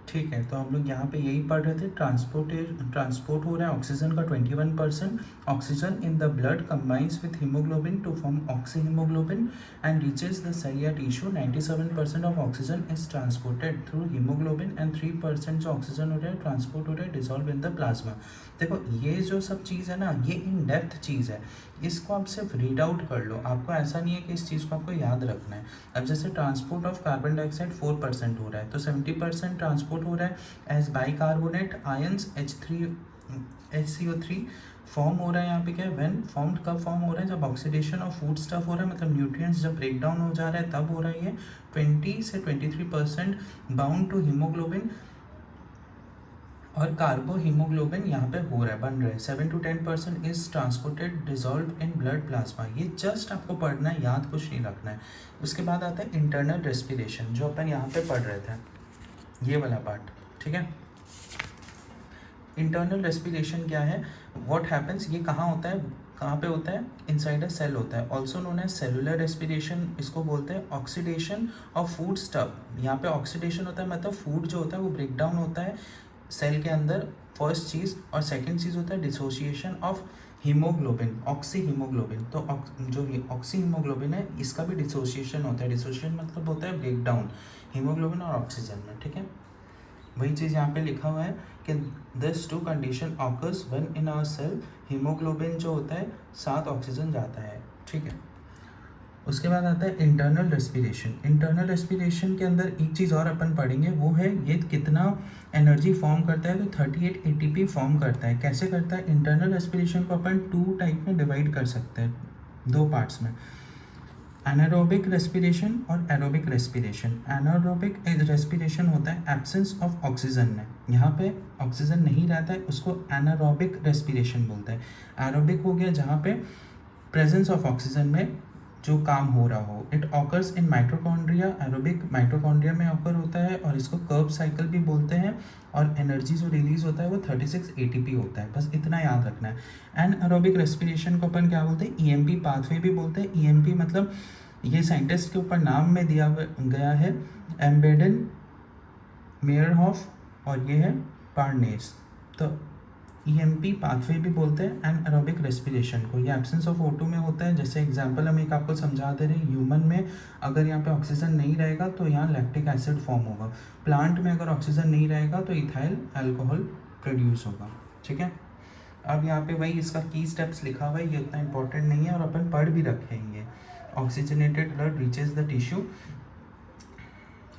ठीक है, तो हम लोग यहाँ पे यही पढ़ रहे थे, ट्रांसपोर्ट हो रहा है ऑक्सीजन का 21%। Oxygen in the blood combines with haemoglobin to form oxy haemoglobin and reaches the cell या tissue. 97% of oxygen is transported through haemoglobin and 3% जो ऑक्सीजन हो रहा है ट्रांसपोर्ट हो रहा है डिजॉल्व इन द प्लाज्मा। देखो ये जो सब चीज़ है ना, ये इन डेप्थ चीज़ है, इसको आप सिर्फ रीड आउट कर लो, आपको ऐसा नहीं है कि इस चीज़ को आपको याद रखना है। अब जैसे ट्रांसपोर्ट ऑफ कार्बन डाइऑक्साइड 4% हो रहा है, तो 70% ट्रांसपोर्ट हो रहा है as bicarbonate ions HCO3 form हो रहा है। यहाँ पे क्या है, व्हेन फॉर्म्ड कब फॉर्म हो रहा है, जब ऑक्सीडेशन ऑफ फूड स्टफ हो रहा है, मतलब न्यूट्रिएंट्स जब ब्रेक डाउन हो जा रहा है तब हो रहा है ये। 20 से 23% बाउंड टू हीमोग्लोबिन और कार्बो हीमोग्लोबिन यहाँ पे हो रहा है, बन रहा है। 7 to 10% is transported dissolve in blood plasma. ये जस्ट आपको पढ़ना है, याद कुछ नहीं रखना है। उसके बाद आता है इंटरनल रेस्पिरेशन, जो अपन यहाँ पे पढ़ रहे थे, ये वाला पार्ट, ठीक है। इंटरनल रेस्पिरेशन क्या है, व्हाट हैपन्स, ये कहाँ होता है, कहाँ पे होता है, इनसाइड अ सेल होता है। Also known as cellular respiration, इसको बोलते हैं। ऑक्सीडेशन ऑफ फूड स्टफ, यहाँ पे ऑक्सीडेशन होता है मतलब फूड जो होता है वो ब्रेक डाउन होता है सेल के अंदर, फर्स्ट चीज़। और सेकंड चीज़ होता है dissociation of haemoglobin, oxy haemoglobin. तो जो ऑक्सी हीमोग्लोबिन है इसका भी डिसोसिएशन होता है। डिसोसिएशन मतलब होता है ब्रेक डाउन हीमोग्लोबिन और ऑक्सीजन में, ठीक है। वही चीज़ यहाँ पे लिखा हुआ है कि this two condition occurs when in our cell haemoglobin जो होता है साथ ऑक्सीजन जाता है, ठीक है। उसके बाद आता है इंटरनल रेस्पिरेशन। इंटरनल रेस्पिरेशन के अंदर एक चीज़ और अपन पढ़ेंगे, वो है ये कितना एनर्जी फॉर्म करता है। तो 38 ATP फॉर्म करता है। कैसे करता है, इंटरनल रेस्पिरेशन को अपन 2 टाइप में डिवाइड कर सकते हैं, 2 पार्ट्स में, एनारोबिक रेस्पिरेशन और एरोबिक रेस्पिरेशन। एनारोबिक रेस्पिरेशन होता है एब्सेंस ऑफ ऑक्सीजन में, यहाँ पे ऑक्सीजन नहीं रहता है, उसको एनारोबिक रेस्पिरेशन बोलते हैं। एरोबिक हो गया जहाँ पे प्रेजेंस ऑफ ऑक्सीजन में जो काम हो रहा हो। It occurs in mitochondria, aerobic mitochondria में ऑकर होता है और इसको कर्ब साइकिल भी बोलते हैं। और एनर्जी जो रिलीज होता है वो 36 ATP होता है, बस इतना याद रखना है। एंड एरोबिक रेस्पिरेशन को अपन क्या बोलते हैं, EMP पाथवे भी बोलते हैं। EMP मतलब ये साइंटिस्ट के ऊपर नाम में दिया गया है, एम्बेडन मेयरहॉफ, और ये है पार्नेस। तो EMP पाथवे भी बोलते हैं एंड एरोबिक रेस्पिरेशन को। ये एब्सेंस ऑफ O2 में होता है। जैसे एग्जांपल हम एक आपको समझा दे रहे हैं, ह्यूमन में अगर यहाँ पे ऑक्सीजन नहीं रहेगा तो यहाँ लैक्टिक एसिड फॉर्म होगा। प्लांट में अगर ऑक्सीजन नहीं रहेगा तो इथाइल अल्कोहल प्रोड्यूस होगा, ठीक है। अब यहाँ पे वही इसका की स्टेप्स लिखा हुआ है, ये उतना इंपॉर्टेंट नहीं है और अपन पढ़ भी रखे हैं ये। Oxygenated blood reaches the tissue,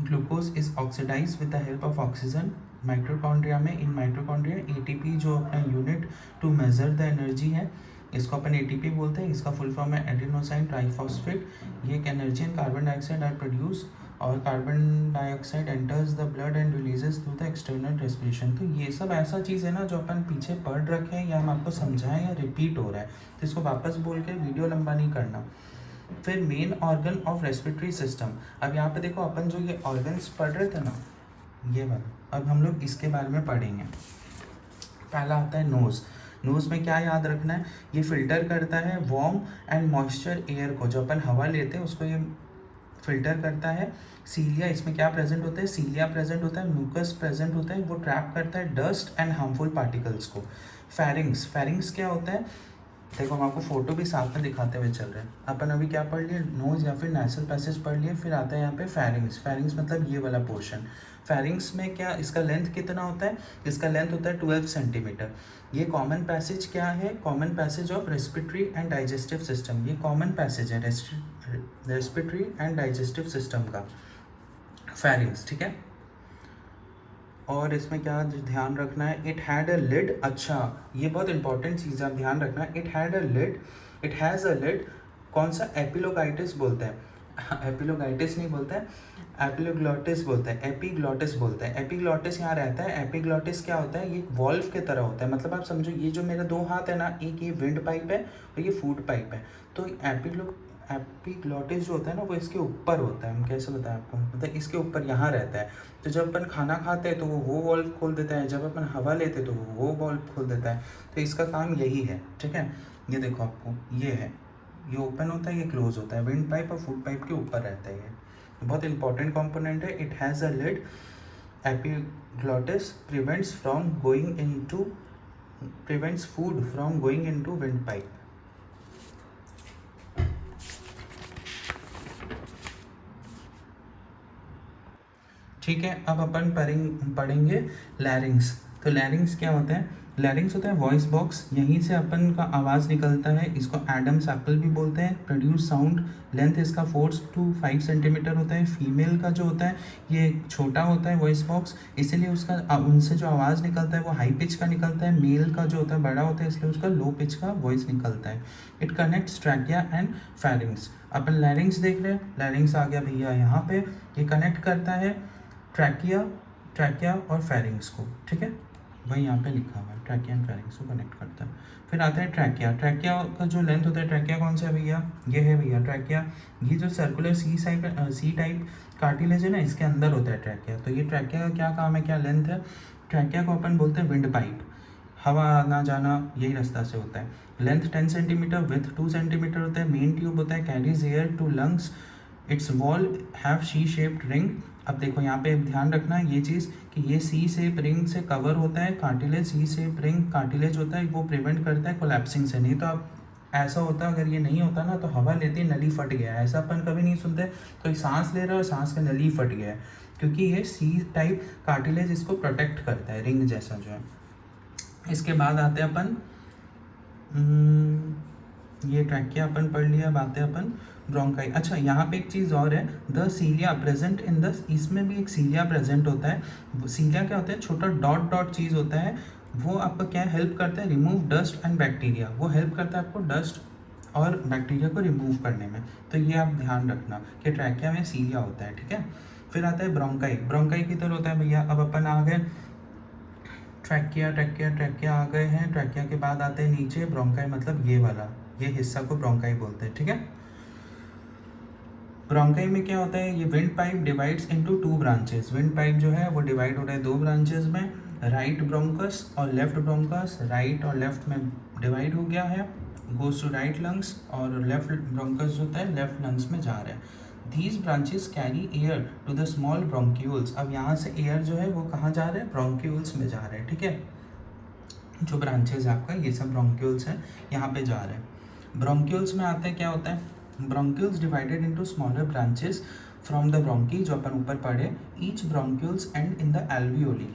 glucose is oxidise with the help of oxygen. Mitochondria में, इन माइटोकॉन्ड्रिया ATP जो अपना unit to measure the energy है, इसको अपन ATP बोलते हैं। इसका फुल फॉर्म है एडिनोसाइन ट्राइफॉस्फेट। ये एक energy and carbon dioxide are produce, और carbon dioxide enters the blood and releases through the external respiration. तो ये सब ऐसा चीज़ है ना जो अपन पीछे पढ़ रखे हैं या हम आपको समझाएं या रिपीट हो रहा है, तो इसको वापस बोल के वीडियो लंबा नहीं करना। फिर main organ of respiratory system. अब यहाँ पे देखो अपन जो ये ऑर्गन्स पढ़ रहे थे ना, ये वाला, अब हम लोग इसके बारे में पढ़ेंगे। पहला आता है नोज़। नोज़ में क्या याद रखना है, ये फिल्टर करता है वार्म एंड मॉइस्चर एयर को, जो अपन हवा लेते हैं उसको ये फिल्टर करता है। सीलिया, इसमें क्या प्रेजेंट होता है, सीलिया प्रेजेंट होता है, म्यूकस प्रेजेंट होता है, वो ट्रैप करता है डस्ट एंड हार्मफुल पार्टिकल्स को। फेरिंग्स, फेरिंग्स क्या होता है, देखो हम आपको फोटो भी साथ में दिखाते हुए चल रहे हैं। अपन अभी क्या पढ़ लिए, नोज या फिर नेसल पैसेज पढ़ लिए, फिर आता है यहाँ पे फेरिंग्स। फेरिंग्स मतलब ये वाला पोर्शन। फेरिंग्स में क्या, इसका लेंथ कितना होता है, इसका लेंथ होता है 12 सेंटीमीटर। ये कॉमन पैसेज क्या है, common passage of respiratory and digestive system. ये कॉमन पैसेज है रेस्पिरेटरी एंड डाइजेस्टिव सिस्टम का, फेरिंग्स, ठीक है। और इसमें क्या ध्यान रखना है, इट हैड अ लिड। अच्छा, ये बहुत इंपॉर्टेंट चीज़ है, ध्यान रखना है। It had a lid, it has a lid. कौन सा, एपिलोगाइटिस बोलते हैं, एपिलोगाइटिस नहीं बोलते हैं, एपिलोग्लॉटिस बोलते हैं, एपिग्लॉटिस बोलते हैं। एपिग्लॉटिस यहाँ रहता है। एपिग्लॉटिस क्या होता है, ये वॉल्व के तरह होता है। मतलब आप समझो ये जो मेरे 2 हाथ है ना, एक ये विंड पाइप है और ये फूड पाइप है। तो एपिग्लॉटिस जो होता है ना वो इसके ऊपर होता है। हम कैसे बताएं आपको, मतलब इसके ऊपर यहाँ रहता है। तो जब अपन खाना खाते हैं तो वो वॉल्व खोल देता है, जब अपन हवा लेते हैं तो वो वॉल्व खोल देता है। तो इसका काम यही है, ठीक है। ये देखो आपको, ये है, ये ओपन होता है, ये क्लोज होता है। विंड पाइप और फूड पाइप के ऊपर रहता है ये, बहुत इंपॉर्टेंट कंपोनेंट है। It has a lid epiglottis prevents food from going into windpipe. ठीक है, अब अपन पढ़ेंगे लैरिंग्स। तो लैरिंग्स क्या होता है? लैरिंग्स होता है वॉइस बॉक्स, यहीं से अपन का आवाज़ निकलता है। इसको एडम्स एप्पल भी बोलते हैं। प्रोड्यूस साउंड, लेंथ इसका 4 to 5 सेंटीमीटर होता है। फीमेल का जो होता है ये छोटा होता है वॉइस बॉक्स, इसीलिए उसका उनसे जो आवाज़ निकलता है वो हाई पिच का निकलता है। मेल का जो होता है बड़ा होता है, इसलिए उसका लो पिच का वॉइस निकलता है। It connects trachea and pharynx. अपन लैरिंग्स देख रहे हैं, लैरिंग्स आ गया भैया यहाँ पे। ये कनेक्ट करता है ट्रैकिया और फेरिंग्स को, ठीक है, वही यहाँ पे लिखा हुआ है, ट्रैकिया एंड फेरिंग्स को कनेक्ट करता है। फिर आता है ट्रैकिया। ट्रैकिया का जो लेंथ होता है, ट्रैकिया कौन सा है भैया? ये है भैया ट्रैकिया। ये जो सर्कुलर सी टाइप कार्टिलेज है ना, इसके अंदर होता है ट्रैकिया। तो ये ट्रैकिया का क्या काम है, क्या लेंथ है? ट्रैकिया को अपन बोलते हैं विंड पाइप, हवा आना जाना यही रास्ता से होता है। लेंथ 10 सेंटीमीटर, विथ 2 सेंटीमीटर होता है। मेन ट्यूब होता है, carries air to lungs. Its wall have C shaped ring. अब देखो यहाँ पे ध्यान रखना ये चीज़ कि ये सी शेप रिंग से कवर होता है कार्टिलेज। सी शेप रिंग कार्टिलेज होता है, वो प्रिवेंट करता है कोलैप्सिंग से। नहीं तो आप ऐसा होता, अगर ये नहीं होता ना तो हवा लेती नली फट गया, ऐसा अपन कभी नहीं सुनते। कोई सांस ले रहा है और सांस का नली फट गया है, क्योंकि ये सी टाइप कार्टिलेज इसको प्रोटेक्ट करता है, रिंग जैसा जो है। इसके बाद आते हैं अपन ये ट्रैकिया अपन पढ़ लिया। बातें अपन ब्रोंकाई। अच्छा, यहाँ पे एक चीज़ और है, द सीलिया प्रेजेंट इन द, इसमें भी एक सीलिया प्रेजेंट होता है। सीलिया क्या होता है? छोटा डॉट डॉट चीज़ होता है, वो आपका क्या हेल्प करता है? Remove dust and bacteria. वो हेल्प करता है आपको डस्ट और बैक्टीरिया को रिमूव करने में। तो ये आप ध्यान रखना कि ट्रैकिया में सीलिया होता है, ठीक है। फिर आता है ब्रोंकाई। ब्रोंकाई किधर होता है भैया? अब अपन आ गए ट्रैकिया आ गए हैं। ट्रैकिया के बाद आते हैं नीचे ब्रोंकाई, मतलब ये वाला, ये हिस्सा को ब्रोंकाई बोलते हैं, ठीक है। ब्रोंकाई में क्या होता है? ये wind pipe divides into 2 branches. Wind pipe जो है वो डिवाइड हो रहा है 2 ब्रांचेस में, राइट ब्रोंकस और लेफ्ट ब्रोंकस। राइट और लेफ्ट में डिवाइड हो गया है, गोज टू राइट लंग्स, और लेफ्ट ब्रोंकस जो होता है लेफ्ट लंग्स में जा रहा है। These branches carry air to the small bronchioles। अब यहाँ से एयर जो है वो कहाँ जा रहा है? ब्रोंक्यूल्स में जा रहा है, ठीक है। जो ब्रांचेज आपका ये सब ब्रोंक्यूल्स हैं, यहाँ पे जा रहे हैं। ब्रोंक्यूल्स में आते हैं, क्या होता है? Bronchioles divided into smaller branches from the bronchi, जो अपन ऊपर पढ़े। Each bronchioles and in the alveoli.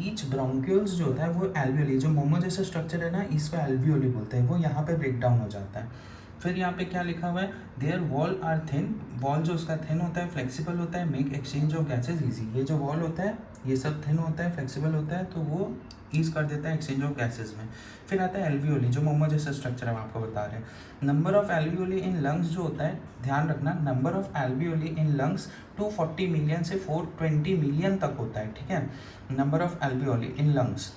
Each bronchioles जो होता है वो एल्वियोली, जो मोमो जैसा स्ट्रक्चर है ना, इसको एल्वियोली बोलते हैं, वो यहाँ पे ब्रेक डाउन हो जाता है। फिर यहाँ पे क्या लिखा हुआ है? Their wall are thin. Wall जो उसका थिन होता है, फ्लेक्सिबल होता है, make exchange of gases easy. ये जो वॉल होता है ये सब थिन होता है, फ्लेक्सिबल होता है, तो वो ईज कर देता है एक्सचेंज ऑफ गैसेज में। फिर आता है एल्वियोली, जो मोमो जैसा स्ट्रक्चर हम आपको बता रहे हैं। Number of alveoli in lungs जो होता है, ध्यान रखना, number of alveoli in lungs 240 million से 420 मिलियन तक होता है, ठीक है। Number of alveoli in lungs.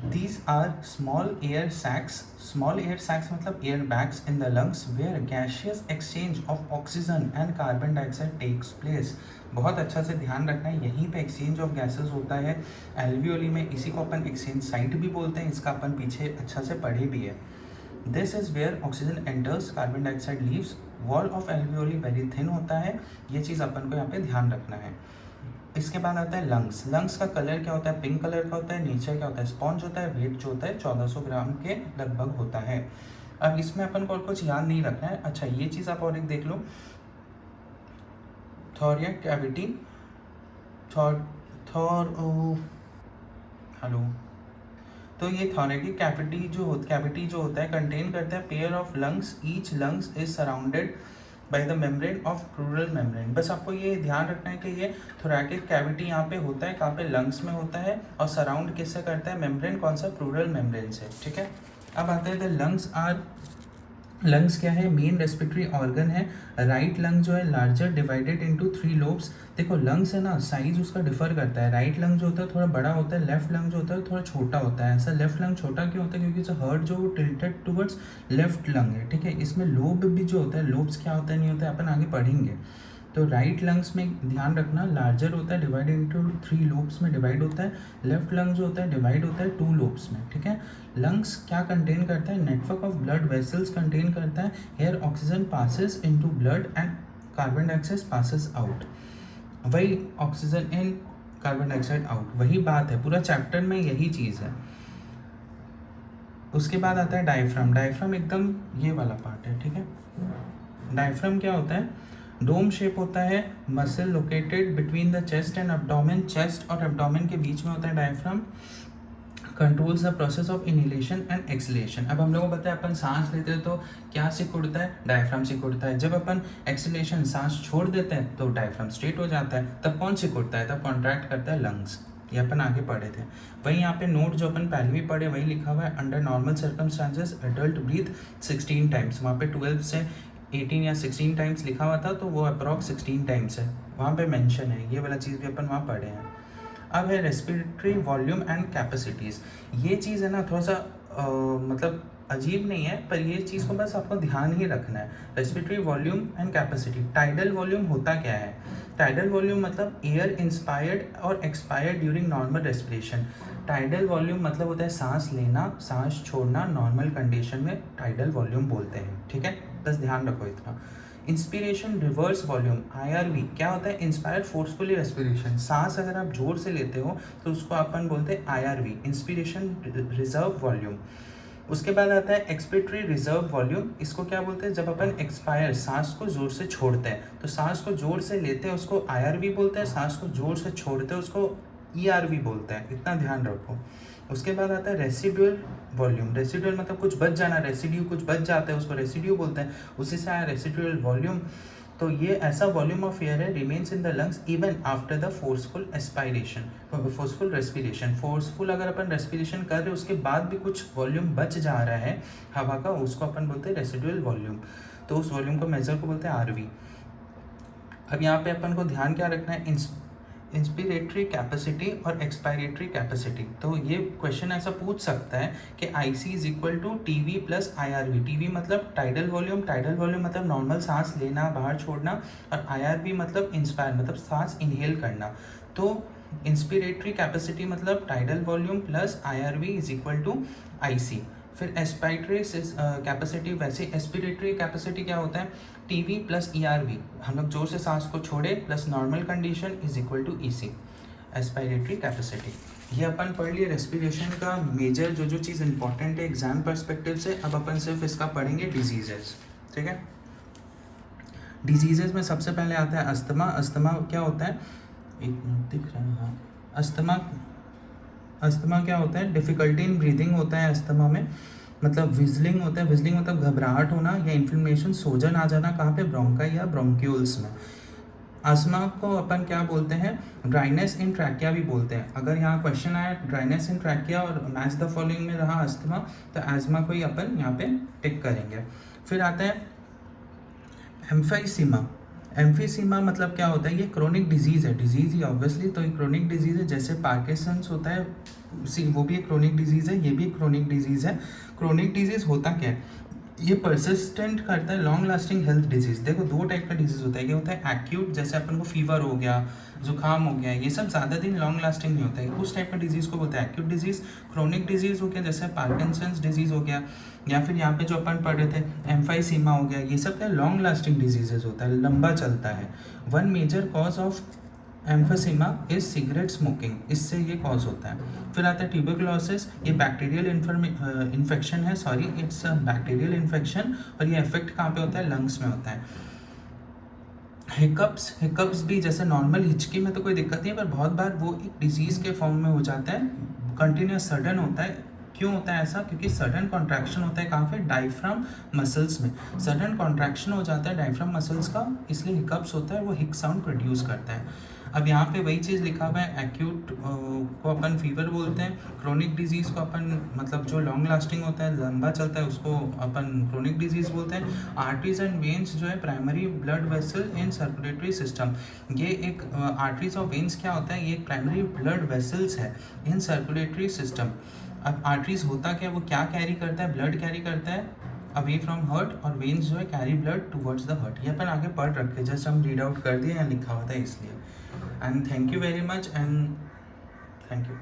These are small air sacs मतलब air bags in the lungs where gaseous exchange of oxygen and carbon dioxide takes place। बहुत अच्छा से ध्यान रखना है, यहीं पे एक्सचेंज ऑफ गैसेस होता है एल्वियोली में। इसी को अपन एक्सचेंज साइट भी बोलते हैं, इसका अपन पीछे अच्छा से पढ़े भी है। This is where oxygen enters, carbon dioxide leaves. Wall of alveoli very thin होता है, ये चीज़ अपन को यहाँ पे ध्यान रखना है। इसके बाद आता है लंग्स। लंग्स का कलर क्या होता है? पिंक कलर का होता है। नीचे क्या होता है? स्पॉन्ज होता है। वेट जो होता है 1400 ग्राम के लगभग होता है। अब इसमें अपन को और कुछ याद नहीं रखना है। अच्छा, ये चीज़ आप और एक देख लो, थोरियक कैविटी, हेलो। तो ये थोरेटिक कैविटी जो होता है कंटेन करता है pair of lungs. Each lungs is surrounded by the membrane of pleural membrane. बस आपको ये ध्यान रखना है कि ये थोरैकिक कैविटी यहाँ पे होता है, कहाँ पे? लंग्स में होता है, और सराउंड किससे करता है? मेम्ब्रेन, कौन सा? प्लूरल मेम्ब्रेन से, ठीक है। अब आते हैं द लंग्स क्या है? मेन रेस्पिरेटरी ऑर्गन है। राइट लंग जो है लार्जर, डिवाइडेड इनटू 3 लोब्स। देखो लंग्स है ना, साइज उसका डिफर करता है। राइट लंग जो होता है थोड़ा बड़ा होता है, लेफ्ट लंग जो होता है थोड़ा छोटा होता है। ऐसा लेफ्ट लंग छोटा क्यों होता है? क्योंकि जो हार्ट जो वो टिल्टेड टुवर्ड्स लेफ्ट लंग है, ठीक है। इसमें लोब भी जो होता है, लोब्स क्या होता है नहीं होता है, अपन आगे पढ़ेंगे। तो राइट लंग्स में ध्यान रखना, लार्जर होता है, डिवाइडेड इनटू 3 लोब्स में डिवाइड होता है। लेफ्ट लंग जो होता है डिवाइड होता है 2 लोब्स में, ठीक है। लंग्स क्या कंटेन करता है? Network of blood vessels contain करता है। Here oxygen passes into blood and carbon dioxide passes out. वही oxygen in, carbon dioxide out. वही बात है, पूरा चैप्टर में यही चीज़ है। उसके बाद आता है डायफ्राम। डायफ्राम एकदम ये वाला पार्ट है, ठीक है। डायफ्राम क्या होता है? डोम शेप होता है, muscle located between the chest and abdomen. Chest और एब्डोमेन के बीच में होता है diaphragm. Controls the process of inhalation and acceleration. अब हम लोगों को पता है अपन सांस लेते हैं तो क्या सिकुड़ता है? डायफ्राम सिकुड़ता है। जब अपन एक्सलेशन सांस छोड़ देते हैं तो डायफ्राम स्ट्रेट हो जाता है। तब कौन सिकुड़ता है? तब कॉन्ट्रैक्ट करता है लंग्स। ये अपन आगे पढ़े थे। वहीं यहाँ पे नोट जो अपन पहले भी पढ़े वही लिखा हुआ है, under normal circumstances adult breathe 16 times. वहाँ पे 12 से 18 या 16 टाइम्स लिखा हुआ था, तो वो अप्रॉक्स 16 टाइम्स है, वहाँ पे मेंशन है। ये वाला चीज़ भी अपन वहाँ पढ़े हैं। अब है रेस्पिरेटरी वॉल्यूम एंड कैपेसिटीज़। ये चीज़ है ना थोड़ा सा मतलब अजीब नहीं है, पर ये चीज़ को बस आपको ध्यान ही रखना है। Respiratory volume and capacity. Tidal volume होता क्या है? टाइडल वॉल्यूम मतलब एयर इंस्पायर्ड और expired during normal respiration. Tidal volume मतलब होता है सांस लेना, सांस छोड़ना नॉर्मल कंडीशन में टाइडल वॉल्यूम बोलते हैं, ठीक है। बस ध्यान रखो इतना। इंस्पिरेशन रिवर्स वॉल्यूम, IRV क्या होता है? Inspired forcefully respiration. सांस अगर आप जोर से लेते हो तो उसको अपन बोलते हैं IRV, इंस्पिरेशन रिजर्व वॉल्यूम। उसके बाद आता है एक्सपिरेटरी रिजर्व वॉल्यूम। इसको क्या बोलते हैं? जब अपन एक्सपायर सांस को जोर से छोड़ते हैं, तो सांस को जोर से लेते हैं उसको IRV बोलते हैं, सांस को जोर से छोड़ते हैं उसको ERV बोलते हैं। इतना ध्यान रखो। उसके बाद आता है रेसिडुअल वॉल्यूम। रेसिडुअल मतलब कुछ बच जाना, रेसिड्यू कुछ बच जाता है उसको रेसिड्यू बोलते हैं, उसी से आया रेसिडुअल वॉल्यूम। तो ये ऐसा वॉल्यूम ऑफ एयर है remains in the lungs even after the forceful aspiration, forceful respiration. Forceful अगर अपन रेस्पिरेशन कर रहे हैं उसके बाद भी कुछ वॉल्यूम बच जा रहा है हवा का, उसको अपन बोलते हैं रेसिडुअल वॉल्यूम। तो उस वॉल्यूम को मेजर को बोलते हैं RV। अब यहाँ पे अपन को ध्यान क्या रखना है? इंस्पिरेटरी कैपेसिटी और एक्सपायरेटरी कैपेसिटी। तो ये क्वेश्चन ऐसा पूछ सकता है कि IC is equal to TV plus IRV। TV मतलब टाइडल वॉल्यूम, टाइडल वॉल्यूम मतलब नॉर्मल सांस लेना बाहर छोड़ना, और IRV मतलब इंस्पायर मतलब सांस इनहेल करना। तो इंस्पिरेटरी कैपेसिटी मतलब tidal volume plus IRV is equal to IC। फिर एस्पायरेटरी कैपेसिटी, वैसे एस्पिरेटरी कैपेसिटी क्या होता है? TV प्लस ERV, हम लोग जोर से सांस को छोड़े plus normal condition is equal to EC, expiratory capacity. ये अपन पढ़ लिए रेस्पिरेशन का मेजर जो जो चीज़ इंपॉर्टेंट है एग्जाम पर्सपेक्टिव से। अब अपन सिर्फ इसका पढ़ेंगे डिजीजेस, ठीक है। डिजीजेस में सबसे पहले आता है अस्थमा। अस्थमा क्या होता है? एक मिनट दिख रहा है, हाँ। अस्थमा क्या होता है? डिफिकल्टी इन ब्रीदिंग होता है अस्थमा में, मतलब विजलिंग होता है। विजलिंग मतलब घबराहट होना या इन्फ्लेमेशन, सोजन आ जाना, कहाँ पे? ब्रोंकाई या ब्रोंक्यूल्स में। अस्थमा को अपन क्या बोलते हैं? ड्राइनेस इन ट्रैकिया भी बोलते हैं। अगर यहाँ क्वेश्चन आया ड्राइनेस इन ट्रैकिया और मैच द फॉलोइंग में रहा अस्थमा, तो एस्थमा को ही अपन यहाँ पे टिक करेंगे। फिर आता है एम्फीसीमा। एम्फीसीमा मतलब क्या होता है? ये क्रोनिक डिजीज़ है, डिजीज़ ही ऑब्वियसली, तो ये क्रोनिक डिजीज़ है। जैसे पार्किंसंस होता है वो भी एक क्रोनिक डिजीज़ है, ये भी एक क्रोनिक डिजीज़ है। क्रोनिक डिजीज़ होता क्या है? ये परसिस्टेंट करता है लॉन्ग लास्टिंग हेल्थ डिजीज़। देखो दो टाइप का डिजीज़ होता है, क्या होता है? एक्यूट, जैसे अपन को फीवर हो गया, जुकाम हो गया, ये सब ज़्यादा दिन लॉन्ग लास्टिंग नहीं होता है, उस टाइप का डिजीज़ को बोलते हैं एक्यूट डिजीज़। क्रोनिक डिजीज़ हो गया जैसे पार्किंसंस डिजीज़ हो गया, या फिर यहाँ पे जो अपन पढ़ रहे थे एम्फीसीमा हो गया, ये सब क्या लॉन्ग लास्टिंग डिजीजेज होता है, लंबा चलता है। One major cause of emphysema is cigarette smoking, इससे ये कॉज होता है। फिर आता है ट्यूबरकुलोसिस। ये बैक्टीरियल इन्फेक्शन है, sorry it's a bacterial infection, और ये इफेक्ट कहाँ पे होता है? लंग्स में होता है। हिकअप्स भी जैसे नॉर्मल हिचकी में तो कोई दिक्कत नहीं है, पर बहुत बार वो एक डिजीज़ के फॉर्म में हो जाता है, कंटिन्यूस सडन होता है। क्यों होता है ऐसा? क्योंकि सडन कॉन्ट्रैक्शन होता है कहाँ पे? डायफ्राम मसल्स में। सडन कॉन्ट्रैक्शन हो जाता है डायफ्राम मसल्स का, इसलिए हिकअप्स होता है, वो हिक साउंड प्रोड्यूस करता है। अब यहाँ पे वही चीज़ लिखा हुआ है, एक्यूट को अपन फीवर बोलते हैं, क्रोनिक डिजीज़ को अपन मतलब जो लॉन्ग लास्टिंग होता है, लंबा चलता है, उसको अपन क्रोनिक डिजीज़ बोलते हैं। आर्टरीज एंड वेन्स जो है प्राइमरी ब्लड वेसल इन सर्कुलेटरी सिस्टम। ये एक आर्टरीज और वेन्स क्या होता है? ये एक प्राइमरी ब्लड वेसल्स है इन सर्कुलेटरी सिस्टम। अब आर्टरीज होता क्या, वो क्या कैरी करता है? ब्लड कैरी करता है अवे फ्रॉम हार्ट, और वेन्स जो है carry blood towards the heart. ये अपन आगे पढ़ रखे, जस्ट हम रीड आउट कर दिए, यहाँ लिखा हुआ था इसलिए। And thank you very much and thank you.